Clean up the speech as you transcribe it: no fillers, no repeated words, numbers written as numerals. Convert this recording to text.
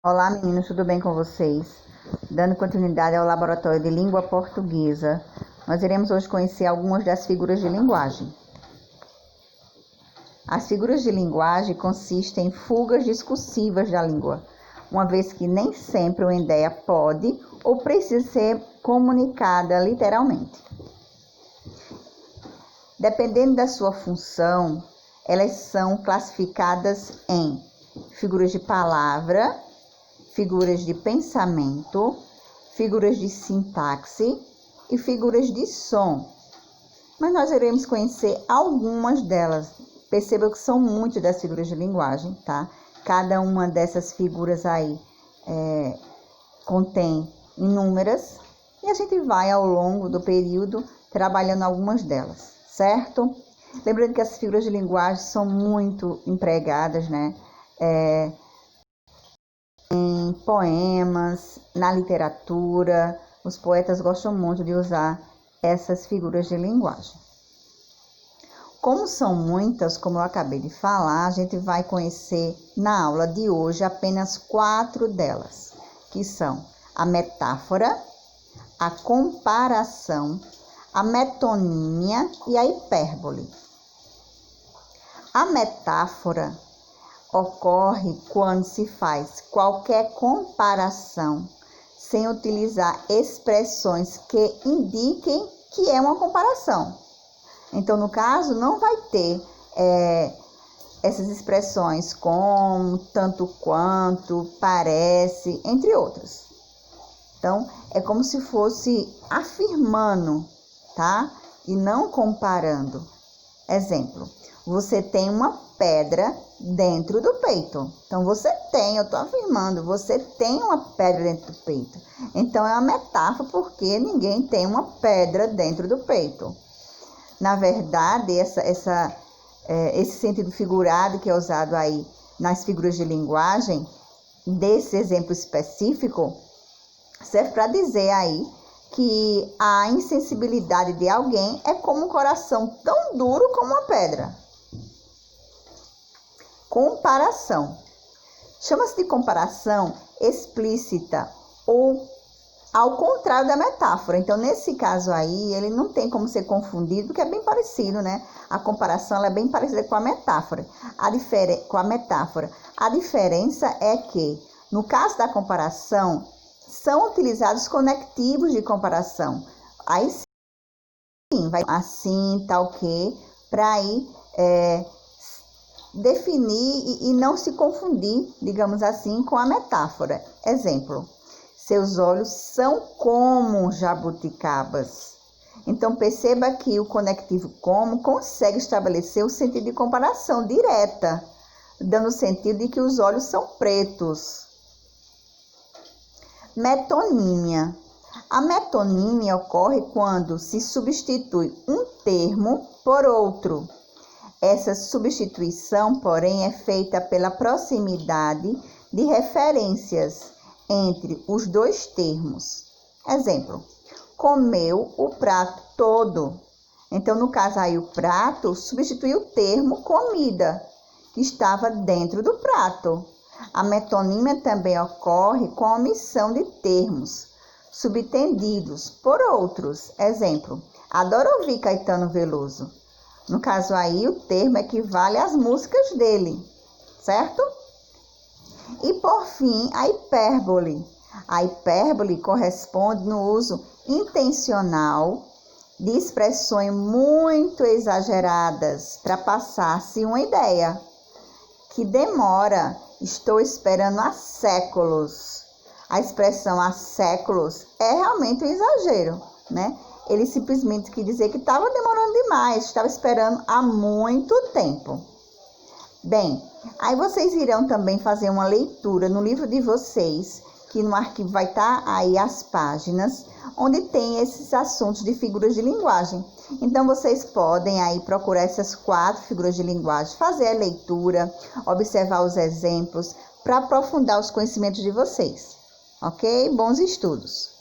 Olá, meninos, tudo bem com vocês? Dando continuidade ao Laboratório de Língua Portuguesa, nós iremos hoje conhecer algumas das figuras de linguagem. As figuras de linguagem consistem em fugas discursivas da língua, uma vez que nem sempre uma ideia pode ou precisa ser comunicada literalmente. Dependendo da sua função, elas são classificadas em figuras de palavra, figuras de pensamento, figuras de sintaxe e figuras de som. Mas nós iremos conhecer algumas delas. Perceba que são muitas das figuras de linguagem, tá? Cada uma dessas figuras aí contém inúmeras e a gente vai ao longo do período trabalhando algumas delas, certo? Lembrando que as figuras de linguagem são muito empregadas, né? Em poemas, na literatura, os poetas gostam muito de usar essas figuras de linguagem. Como são muitas, como eu acabei de falar, a gente vai conhecer na aula de hoje apenas 4 delas, que são a metáfora, a comparação, a metonímia e a hipérbole. A metáfora ocorre quando se faz qualquer comparação sem utilizar expressões que indiquem que é uma comparação. Então, no caso, não vai ter essas expressões como, tanto quanto, parece, entre outras. Então, é como se fosse afirmando, tá? E não comparando. Exemplo, você tem uma pedra dentro do peito. Então, eu estou afirmando, você tem uma pedra dentro do peito. Então, é uma metáfora porque ninguém tem uma pedra dentro do peito. Na verdade, esse sentido figurado que é usado aí nas figuras de linguagem, desse exemplo específico, serve para dizer aí que a insensibilidade de alguém é como um coração tão duro como uma pedra. Comparação. Chama-se de comparação explícita ou ao contrário da metáfora. Então, nesse caso aí, ele não tem como ser confundido, porque é bem parecido, né? A comparação ela é bem parecida com a metáfora. A diferença é que, no caso da comparação, são utilizados conectivos de comparação. Aí sim, vai assim, tal que, para aí definir e não se confundir, digamos assim, com a metáfora. Exemplo, seus olhos são como jabuticabas. Então, perceba que o conectivo como consegue estabelecer o sentido de comparação direta, dando o sentido de que os olhos são pretos. Metonímia. A metonímia ocorre quando se substitui um termo por outro. Essa substituição, porém, é feita pela proximidade de referências entre os dois termos. Exemplo, comeu o prato todo. Então, no caso aí, o prato substitui o termo comida, que estava dentro do prato. A metonímia também ocorre com a omissão de termos subtendidos por outros. Exemplo, adoro ouvir Caetano Veloso. No caso aí, o termo equivale às músicas dele, certo? E por fim, a hipérbole. A hipérbole corresponde no uso intencional de expressões muito exageradas para passar-se uma ideia que demora. Estou esperando há séculos. A expressão há séculos é realmente um exagero, né? Ele simplesmente quis dizer que estava demorando demais, estava esperando há muito tempo. Bem, aí vocês irão também fazer uma leitura no livro de vocês, que no arquivo vai estar aí as páginas, onde tem esses assuntos de figuras de linguagem. Então, vocês podem aí procurar essas 4 figuras de linguagem, fazer a leitura, observar os exemplos, para aprofundar os conhecimentos de vocês. Ok? Bons estudos!